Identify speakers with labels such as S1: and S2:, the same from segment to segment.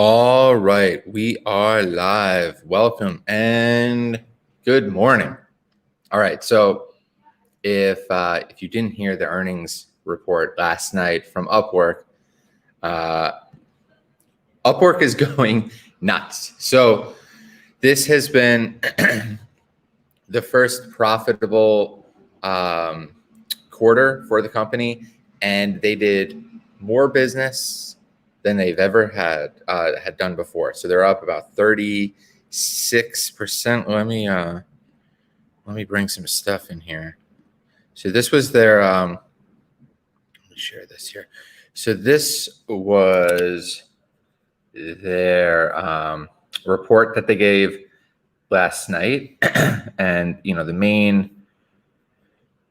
S1: All right, we are live. Welcome and good morning. All right, so if you didn't hear the earnings report last night from Upwork, Upwork is going nuts. So this has been the first profitable quarter for the company, and they did more business than they've ever had done before. So they're up about 36%. Let me bring some stuff in here. So this was their let me share this here. So this was their report that they gave last night. And the main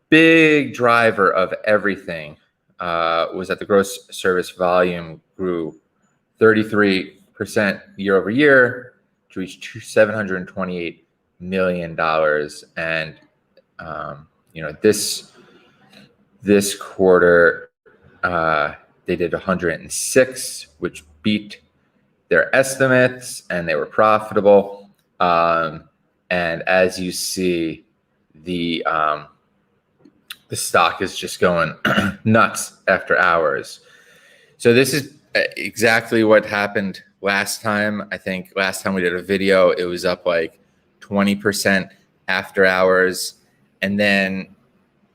S1: big driver of everything was that the gross service volume grew 33% year over year to reach $728 million. And this quarter they did 106, which beat their estimates, and they were profitable. And as you see, the stock is just going nuts after hours. So this is exactly what happened last time. I think last time we did a video, it was up like 20% after hours. And then,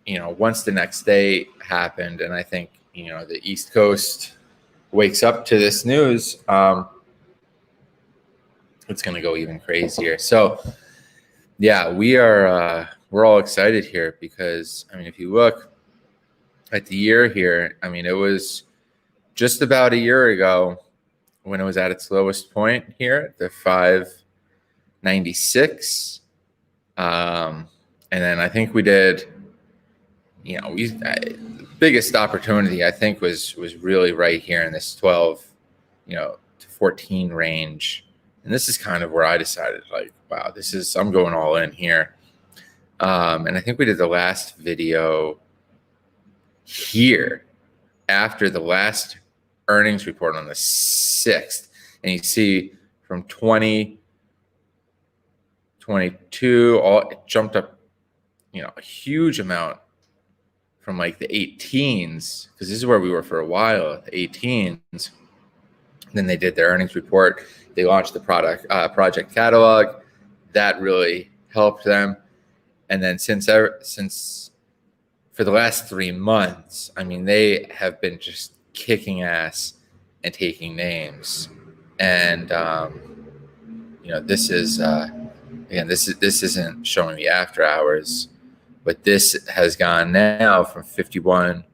S1: once the next day happened, and I think, the East Coast wakes up to this news, it's going to go even crazier. So yeah, we're all excited here because, if you look at the year here, it was just about a year ago when it was at its lowest point here, the 596. And then I think we did, the biggest opportunity I think was really right here in this 12, to 14 range. And this is kind of where I decided, like, wow, I'm going all in here. And I think we did the last video here after the last earnings report on the 6th. And you see from 2022, it jumped up, a huge amount from like the 18s, because this is where we were for a while, the 18s. Then they did their earnings report. They launched the project catalog. That really helped them. And then since for the last 3 months, they have been just kicking ass and taking names. And this is again, this isn't showing the after hours, but this has gone now from 51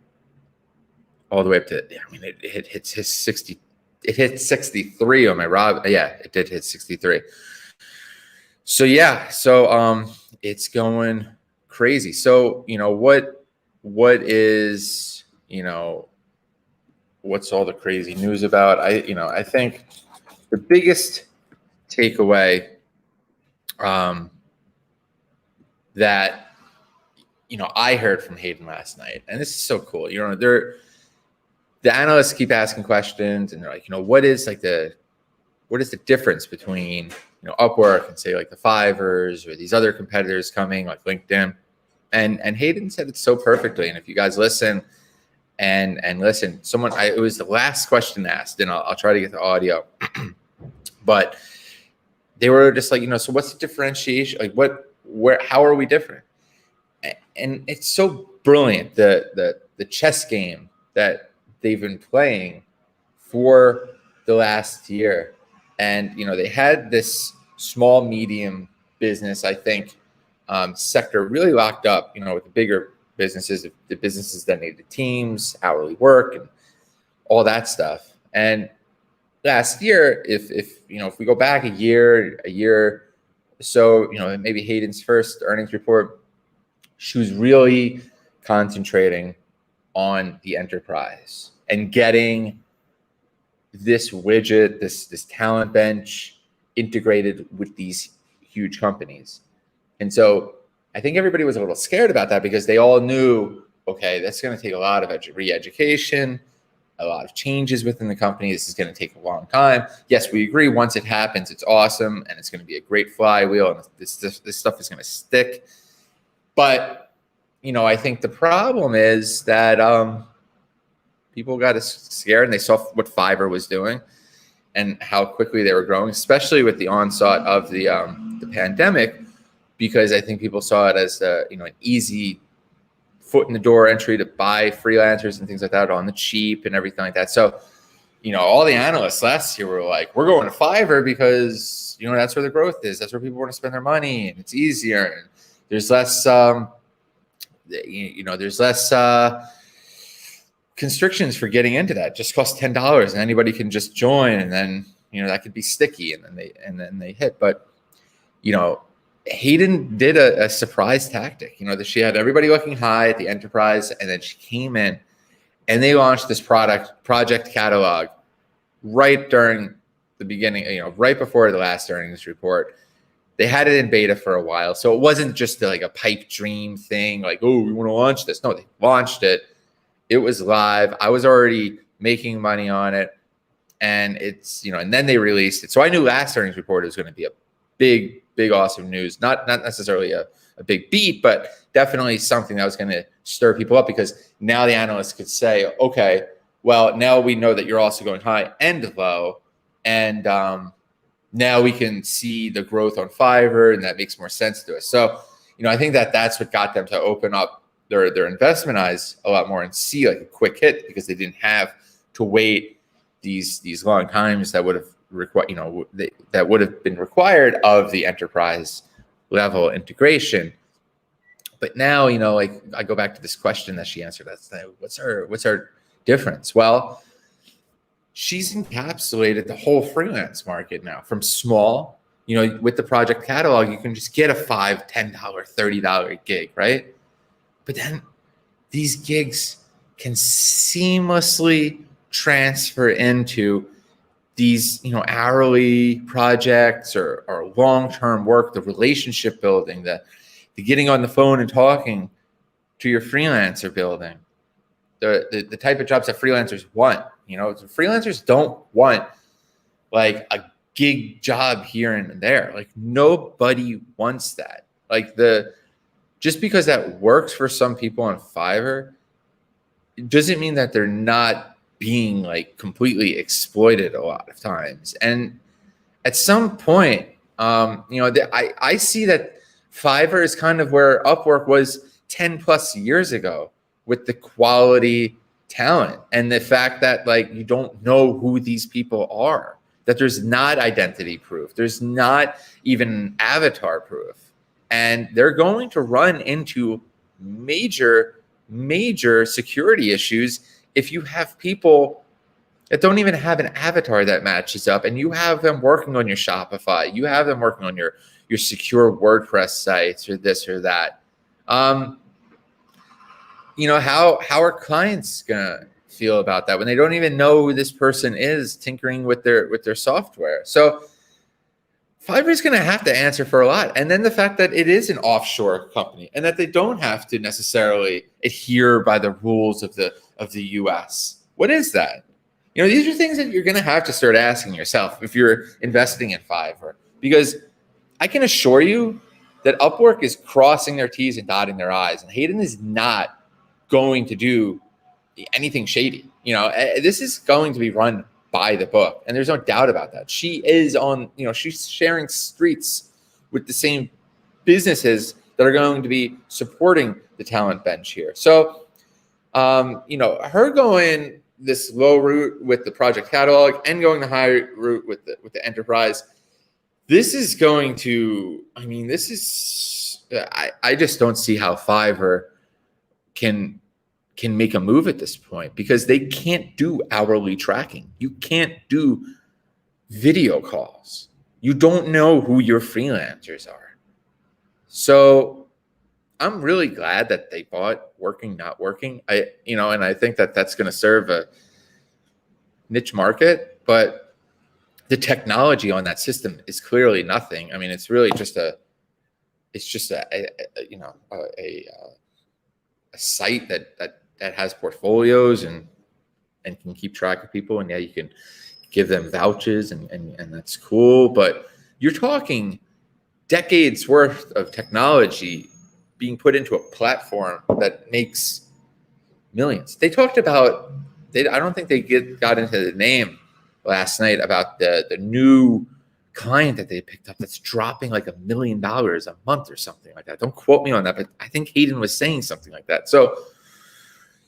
S1: all the way up to, it hits his 60. It hit 63 on my Rob. Yeah, it did hit 63. So yeah, it's going crazy. So what is what's all the crazy news about? I think the biggest takeaway that I heard from Hayden last night, and this is so cool. The analysts keep asking questions, and they're like, what is the difference between Upwork and say like the Fivers or these other competitors coming like LinkedIn? And Hayden said it so perfectly. And if you guys listen and listen, it was the last question asked, and I'll try to get the audio, but they were just like, so what's the differentiation? Like how are we different? And it's so brilliant, the chess game that they've been playing for the last year. And they had this small medium business, I think, sector really locked up, with the bigger businesses, the businesses that needed teams, hourly work, and all that stuff. And last year, if we go back a year, so maybe Hayden's first earnings report, she was really concentrating on the enterprise and getting this widget, this talent bench integrated with these huge companies. And so I think everybody was a little scared about that because they all knew, okay, that's going to take a lot of re-education. a lot of changes within the company. This is going to take a long time. Yes, we agree. Once it happens, it's awesome, and it's going to be a great flywheel, and this stuff is going to stick. But I think the problem is that people got scared, and they saw what Fiverr was doing and how quickly they were growing, especially with the onslaught of the pandemic, because I think people saw it as an easy foot in the door entry to buy freelancers and things like that on the cheap and everything like that. So, all the analysts last year were like, we're going to Fiverr because, that's where the growth is. That's where people want to spend their money, and it's easier. And there's less, there's less constrictions for getting into that. It just costs $10 and anybody can just join. And then, that could be sticky, and then they hit. But, Hayden did a surprise tactic, that she had everybody looking high at the enterprise, and then she came in and they launched this project catalog right during the beginning, right before the last earnings report. They had it in beta for a while. So it wasn't just like a pipe dream thing, like, oh, we want to launch this. No, they launched it. It was live. I was already making money on it. And it's, and then they released it. So I knew last earnings report was going to be a big, awesome news. Not necessarily a big beat, but definitely something that was going to stir people up, because now the analysts could say, okay, well, now we know that you're also going high and low. And now we can see the growth on Fiverr, and that makes more sense to us. So, I think that's what got them to open up their investment eyes a lot more and see like a quick hit, because they didn't have to wait these long times that would have that would have been required of the enterprise level integration. But now, like I go back to this question that she answered. That's what's our difference? Well, she's encapsulated the whole freelance market now, from small, with the project catalog, you can just get a $5, $10, $30 gig, right? But then these gigs can seamlessly transfer into these, hourly projects or long-term work, the relationship building, the getting on the phone and talking to your freelancer building, the type of jobs that freelancers want. Freelancers don't want like a gig job here and there. Like nobody wants that. Like just because that works for some people on Fiverr, it doesn't mean that they're not being like completely exploited a lot of times. And at some point, I see that Fiverr is kind of where Upwork was 10 plus years ago, with the quality talent and the fact that like you don't know who these people are, that there's not identity proof, there's not even avatar proof, and they're going to run into major security issues if you have people that don't even have an avatar that matches up, and you have them working on your Shopify, you have them working on your secure WordPress sites or this or that. How are clients gonna feel about that when they don't even know who this person is tinkering with their software? So Fiverr is gonna have to answer for a lot. And then the fact that it is an offshore company and that they don't have to necessarily adhere by the rules of the US. What is that? These are things that you're gonna have to start asking yourself if you're investing in Fiverr, because I can assure you that Upwork is crossing their T's and dotting their I's, and Hayden is not going to do anything shady. This is going to be run by the book, and there's no doubt about that. She is on, she's sharing streets with the same businesses that are going to be supporting the talent bench here. So, her going this low route with the project catalog and going the high route with the enterprise, this is going to, I just don't see how Fiverr can make a move at this point, because they can't do hourly tracking. You can't do video calls. You don't know who your freelancers are. So I'm really glad that they bought Working Not Working. And I think that that's going to serve a niche market, but the technology on that system is clearly nothing. It's really just a site that has portfolios and and can keep track of people, and yeah, you can give them vouchers, and that's cool. But you're talking decades worth of technology being put into a platform that makes millions. They talked about, I don't think they got into the name last night about the new client that they picked up that's dropping like $1 million a month or something like that. Don't quote me on that, but I think Hayden was saying something like that. So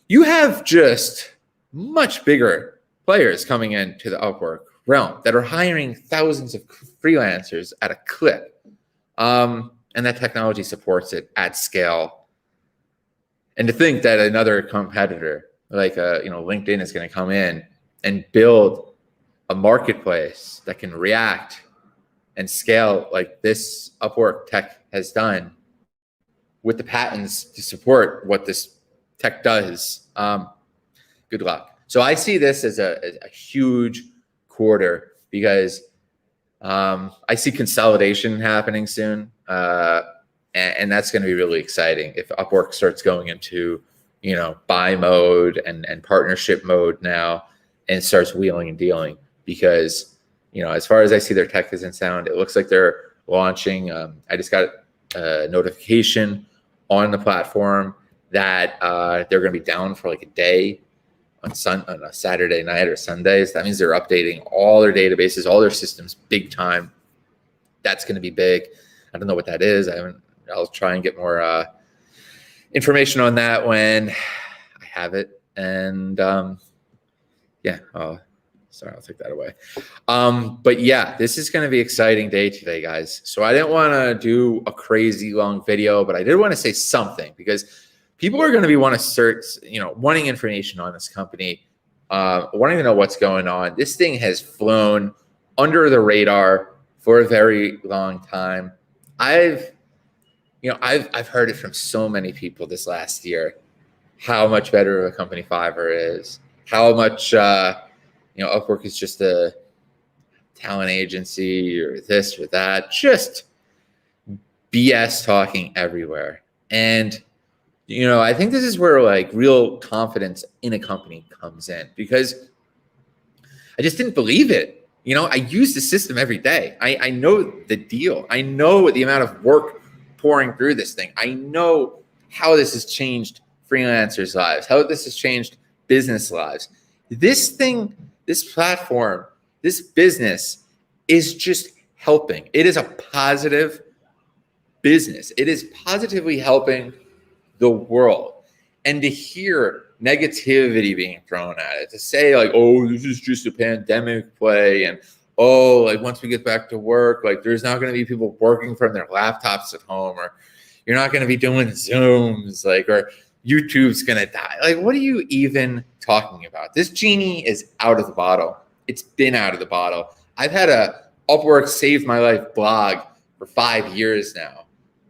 S1: you have just much bigger players coming into the Upwork realm that are hiring thousands of freelancers at a clip. And that technology supports it at scale. And to think that another competitor like LinkedIn is going to come in and build a marketplace that can react and scale like this Upwork tech has done with the patents to support what this tech does, good luck. So I see this as a huge quarter because I see consolidation happening soon. And that's going to be really exciting if Upwork starts going into, buy mode and partnership mode now and starts wheeling and dealing. Because, as far as I see, their tech isn't sound. It looks like they're launching. I just got a notification on the platform that they're going to be down for like a day on a Saturday night or Sundays. That means they're updating all their databases, all their systems, big time. That's going to be big. I don't know what that is. I'll try and get more information on that when I have it. And sorry, I'll take that away. But yeah, this is going to be an exciting day today, guys. So I didn't want to do a crazy long video, but I did want to say something because people are going to be wanting information on this company, wanting to know what's going on. This thing has flown under the radar for a very long time. I've heard it from so many people this last year, how much better of a company Fiverr is, how much, Upwork is just a talent agency or this or that, just BS talking everywhere. And, I think this is where like real confidence in a company comes in because I just didn't believe it. I use the system every day. I know the deal. I know the amount of work pouring through this thing. I know how this has changed freelancers' lives, how this has changed business lives. This thing, this platform, this business is just helping. It is a positive business. It is positively helping the world. And to hear negativity being thrown at it, to say like, oh, this is just a pandemic play, and oh, like once we get back to work, like there's not going to be people working from their laptops at home, or you're not going to be doing Zooms, like, or YouTube's going to die. Like, what are you even talking about? This genie is out of the bottle. It's been out of the bottle. I've had a Upwork Save My Life blog for 5 years now.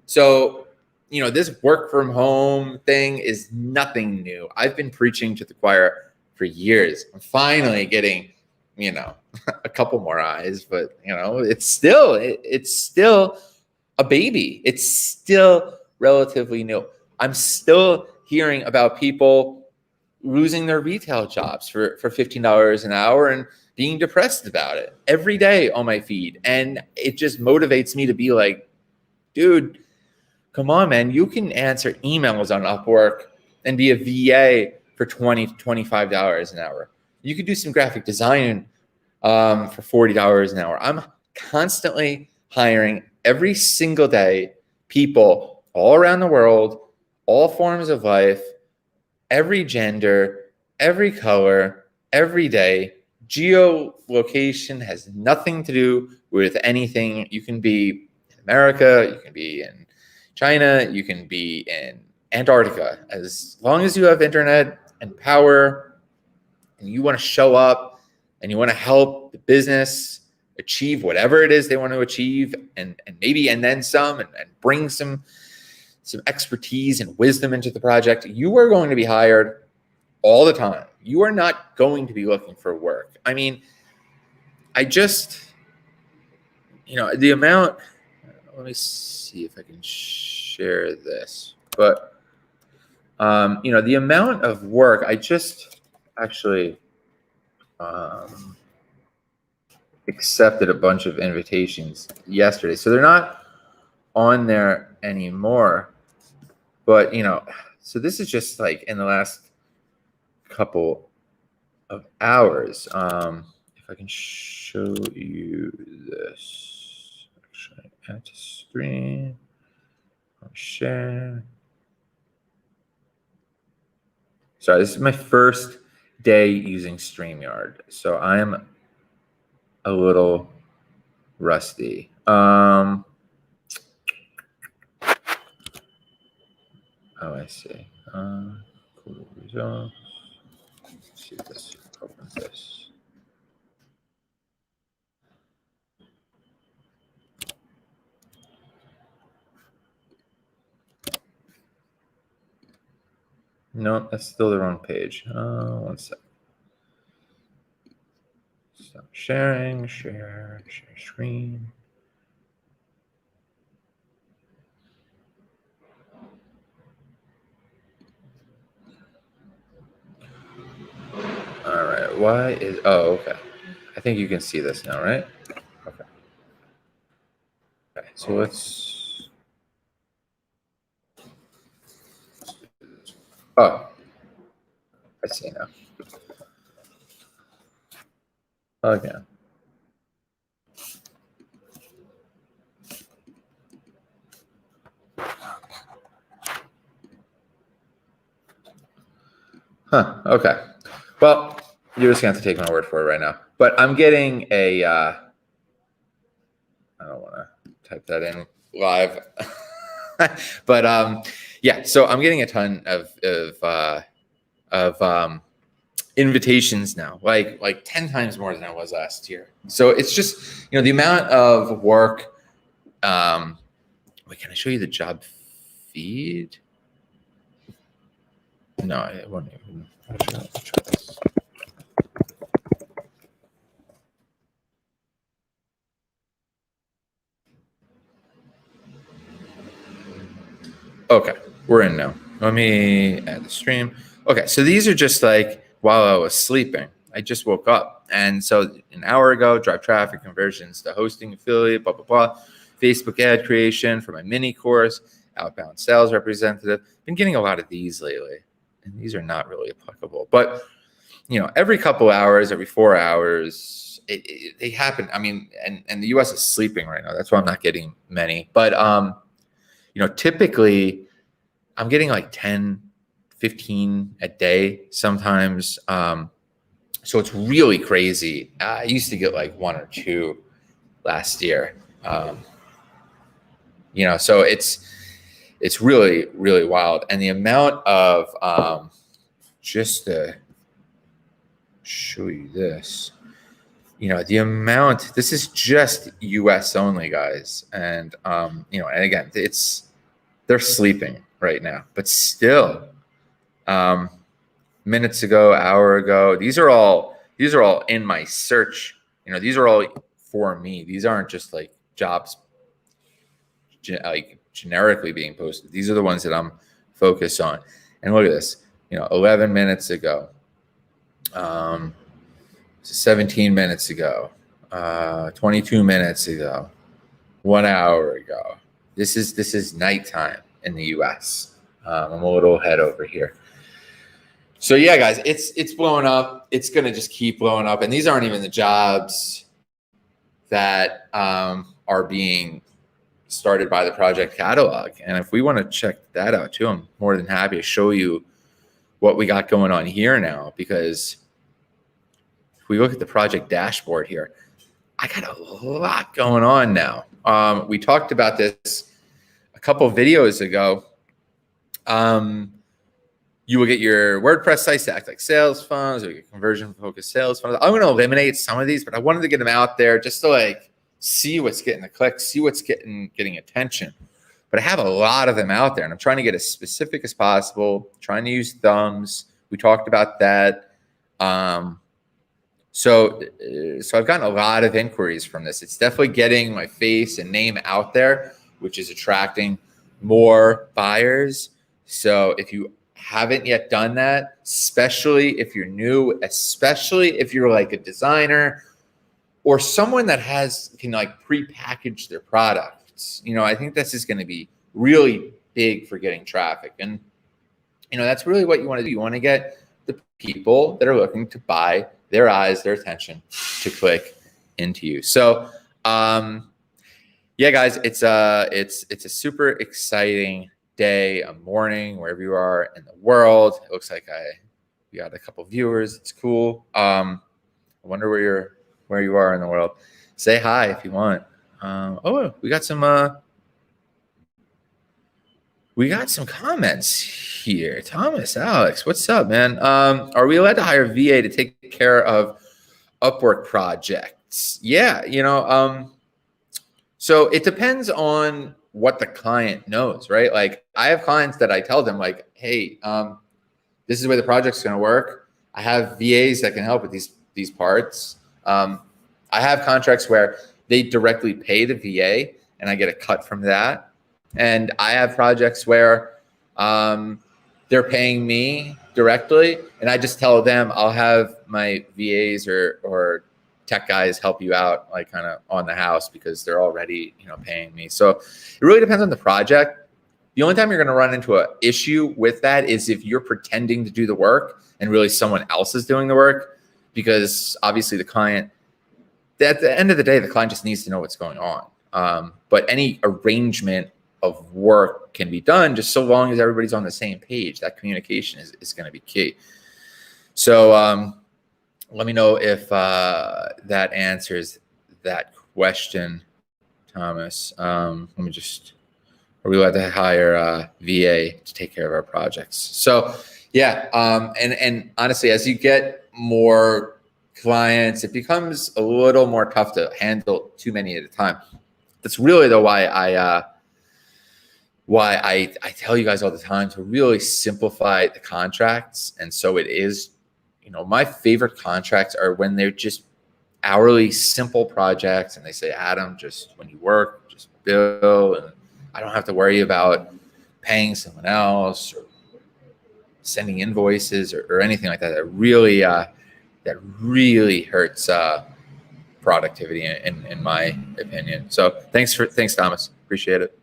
S1: So, this work from home thing is nothing new. I've been preaching to the choir for years. I'm finally getting, a couple more eyes, but it's still a baby. It's still relatively new. I'm still hearing about people losing their retail jobs for $15 an hour and being depressed about it every day on my feed. And it just motivates me to be like, dude, come on, man, you can answer emails on Upwork and be a VA for $20 to $25 an hour. You could do some graphic design for $40 an hour. I'm constantly hiring every single day people all around the world, all forms of life, every gender, every color, every day. Geolocation has nothing to do with anything. You can be in America, you can be in China, you can be in Antarctica. As long as you have internet and power and you want to show up and you want to help the business achieve whatever it is they want to achieve and then some and bring some expertise and wisdom into the project, you are going to be hired all the time. You are not going to be looking for work. I mean, the amount, let me see if I can share this, but the amount of work, I just actually accepted a bunch of invitations yesterday. So they're not on there anymore. But, so this is just like in the last couple of hours. If I can show you this, actually, add to stream, share. Sorry, this is my first day using StreamYard, so I'm a little rusty. Oh, I see. Cool results. Let's see if this opens this. No, that's still the wrong page. One sec. Stop sharing, share screen. All right, okay. I think you can see this now, right? Okay. Okay, so let's, I see now. Okay. Okay. Well, you're just going to have to take my word for it right now. But I'm getting a, I don't want to type that in live. But yeah, so I'm getting a ton of invitations now, like 10 times more than I was last year. So it's just, the amount of work. Wait, can I show you the job feed? No, it won't even. I'll try this. Okay, we're in now. Let me add the stream. Okay, so these are just like while I was sleeping. I just woke up. And so an hour ago, drive traffic conversions to hosting affiliate, blah, blah, blah. Facebook ad creation for my mini course, outbound sales representative. Been getting a lot of these lately. And these are not really applicable. But, every couple hours, every 4 hours, they happen. I mean, and the US is sleeping right now. That's why I'm not getting many. But, typically I'm getting like 10, 15 a day sometimes. So it's really crazy. I used to get like 1 or 2 last year. So it's really, really wild. And the amount of, just to show you this, the amount, this is just US only, guys. And, and again, they're sleeping right now, but still, minutes ago, hour ago, these are all in my search. These are all for me. These aren't just like jobs like generically being posted. These are the ones that I'm focused on. And look at this, 11 minutes ago, 17 minutes ago, 22 minutes ago, 1 hour ago. This is nighttime in the US. I'm a little ahead over here. So yeah, guys, it's blowing up. It's gonna just keep blowing up. And these aren't even the jobs that are being started by the project catalog. And if we want to check that out too, I'm more than happy to show you what we got going on here now. Because if we look at the project dashboard here, I got a lot going on now. We talked about this a couple of videos ago. You will get your WordPress sites to act like sales funnels, or your conversion-focused sales funnels. I'm going to eliminate some of these, but I wanted to get them out there just to like see what's getting the clicks, see what's getting attention. But I have a lot of them out there, and I'm trying to get as specific as possible, trying to use thumbs. We talked about that. So I've gotten a lot of inquiries from this. It's definitely getting my face and name out there, which is attracting more buyers. So if you haven't yet done that, especially if you're new, especially if you're like a designer or someone that can like pre-package their products, I think this is going to be really big for getting traffic. And, that's really what you want to do. You want to get the people that are looking to buy, their eyes, their attention to click into you. So, yeah, guys, it's a super exciting day, a morning, wherever you are in the world. It looks like we got a couple viewers. It's cool. I wonder where you are in the world. Say hi if you want. We got some comments here. Thomas, Alex, what's up, man? Are we allowed to hire VA to take care of Upwork projects? Yeah, so it depends on what the client knows, right? Like I have clients that I tell them like, hey, this is where the project's going to work. I have VAs that can help with these parts. I have contracts where they directly pay the VA and I get a cut from that. And I have projects where they're paying me directly and I just tell them I'll have my VAs or tech guys help you out like kind of on the house because they're already, paying me. So it really depends on the project. The only time you're going to run into an issue with that is if you're pretending to do the work and really someone else is doing the work, because obviously the client, at the end of the day, the client just needs to know what's going on. But any arrangement of work can be done just so long as everybody's on the same page. That communication is going to be key. So, let me know if that answers that question, Thomas. Are we allowed to hire VA to take care of our projects? So, yeah. And honestly, as you get more clients, it becomes a little more tough to handle too many at a time. That's really why I tell you guys all the time to really simplify the contracts. And so it is, my favorite contracts are when they're just hourly simple projects and they say, Adam, just when you work, just bill, and I don't have to worry about paying someone else or sending invoices or anything like that. That really hurts productivity in my opinion. So thanks, Thomas. Appreciate it.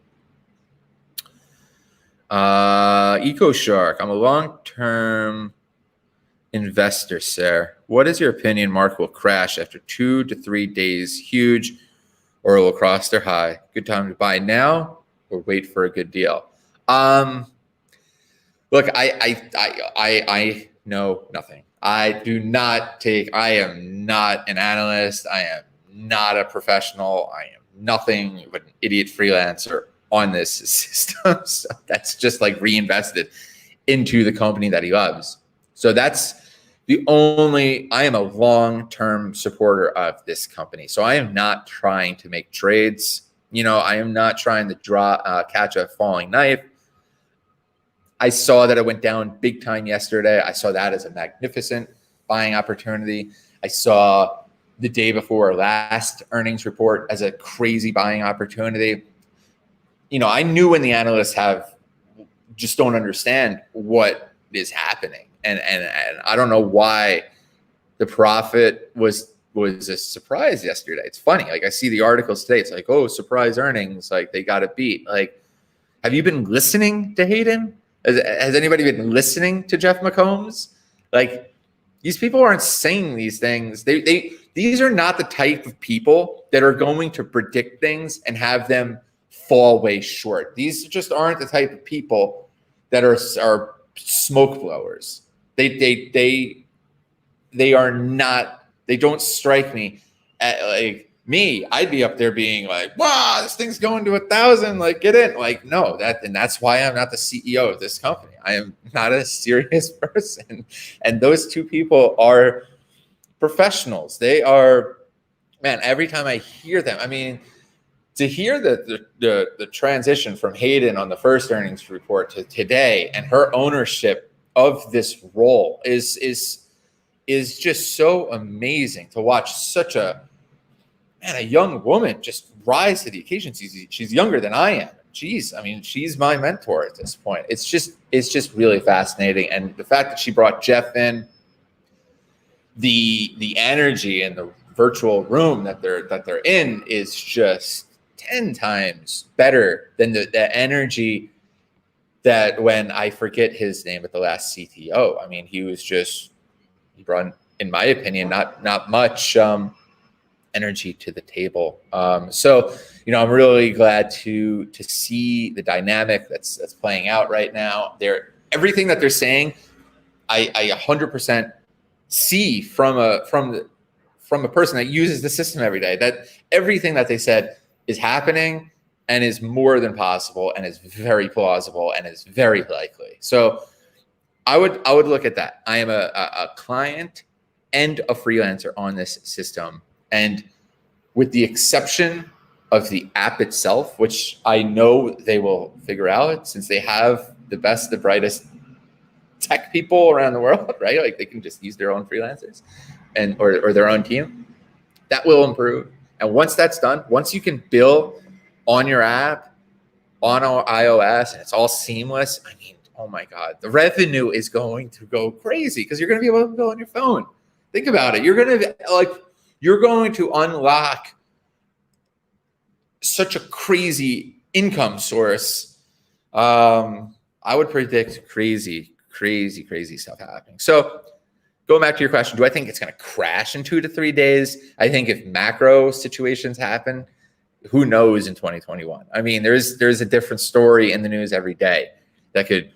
S1: EcoShark, I'm a long-term investor, sir. What is your opinion? Market will crash after 2 to 3 days, huge, or it will cross their high. Good time to buy now or wait for a good deal. Look, I know nothing. I am not an analyst. I am not a professional. I am nothing but an idiot freelancer on this system. So that's just like reinvested into the company that he loves. So that's I am a long-term supporter of this company. So I am not trying to make trades. I am not trying to catch a falling knife. I saw that it went down big time yesterday. I saw that as a magnificent buying opportunity. I saw the day before last earnings report as a crazy buying opportunity. I knew when the analysts just don't understand what is happening. And I don't know why the profit was a surprise yesterday. It's funny. Like I see the articles today. It's like, oh, surprise earnings. Like they got it beat. Like, have you been listening to Hayden? Has anybody been listening to Jeff McCombs? Like these people aren't saying these things. These are not the type of people that are going to predict things and have them fall way short. These just aren't the type of people that are smoke blowers. They are not. They don't strike me like me. I'd be up there being like, wow, this thing's going to 1,000. Like, get in. Like, no, that's why I'm not the CEO of this company. I am not a serious person. And those two people are professionals. They are, man. Every time I hear them, I mean, to hear the transition from Hayden on the first earnings report to today and her ownership of this role is just so amazing to watch. Such a young woman just rise to the occasion. She's younger than I am. geez, I mean, she's my mentor at this point. It's just really fascinating. And the fact that she brought Jeff in, the energy in the virtual room that they're in is just 10 times better than the energy that when I forget his name at the last CTO. I mean, he brought, in my opinion, not much energy to the table. So, I'm really glad to see the dynamic that's playing out right now. Everything that they're saying, I 100% see from a person that uses the system every day, that everything that they said is happening and is more than possible and is very plausible and is very likely. So I would look at that. I am a client and a freelancer on this system. And with the exception of the app itself, which I know they will figure out since they have the best, the brightest tech people around the world, right? Like they can just use their own freelancers or their own team. That will improve. And once that's done, once you can bill on your app, on our iOS, and it's all seamless, I mean, oh my God, the revenue is going to go crazy because you're going to be able to bill on your phone. Think about it. You're going to unlock such a crazy income source. I would predict crazy stuff happening. So going back to your question, do I think it's going to crash in 2 to 3 days? I think if macro situations happen, who knows in 2021? I mean, there's a different story in the news every day that could,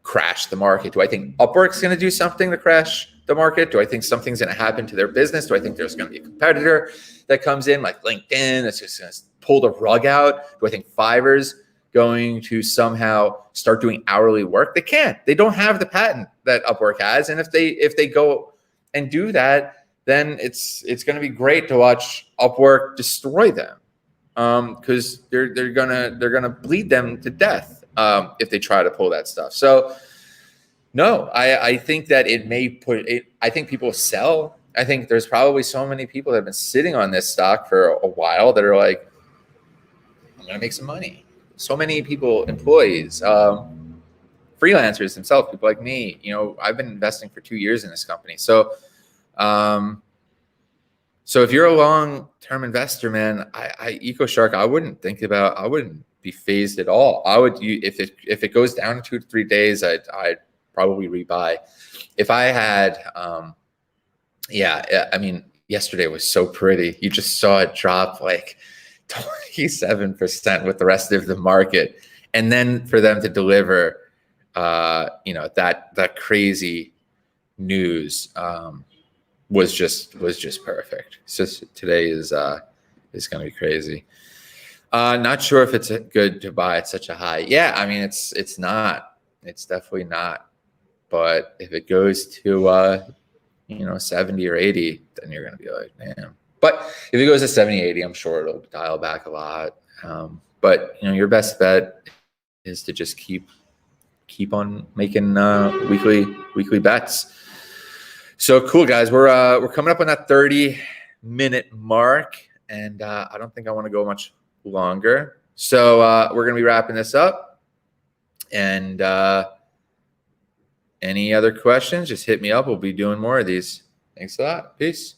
S1: crash the market. Do I think Upwork's going to do something to crash the market? Do I think something's going to happen to their business? Do I think there's going to be a competitor that comes in like LinkedIn that's just going to pull the rug out? Do I think Fiverr's going to somehow start doing hourly work? They can't. They don't have the patent that Upwork has. And if they go and do that, then it's going to be great to watch Upwork destroy them, because they're gonna bleed them to death if they try to pull that stuff. So no, I think that it may put it. I think people sell. I think there's probably so many people that have been sitting on this stock for a while that are like, I'm gonna make some money. So many people, employees, freelancers themselves, people like me, I've been investing for 2 years in this company. So, so if you're a long-term investor, man, EcoShark, I wouldn't be phased at all. I would, if it goes down in 2 to 3 days, I'd probably rebuy. If I had, I mean, yesterday was so pretty. You just saw it drop like 27% with the rest of the market, and then for them to deliver, that crazy news was just perfect. So today is going to be crazy. Not sure if it's good to buy at such a high. Yeah, I mean it's not. It's definitely not. But if it goes to 70 or 80, then you're going to be like, damn. But if it goes to 70, 80, I'm sure it'll dial back a lot. But your best bet is to just keep on making weekly bets. So cool, guys. We're coming up on that 30-minute mark, and I don't think I want to go much longer. So we're gonna be wrapping this up. And any other questions? Just hit me up. We'll be doing more of these. Thanks a lot. Peace.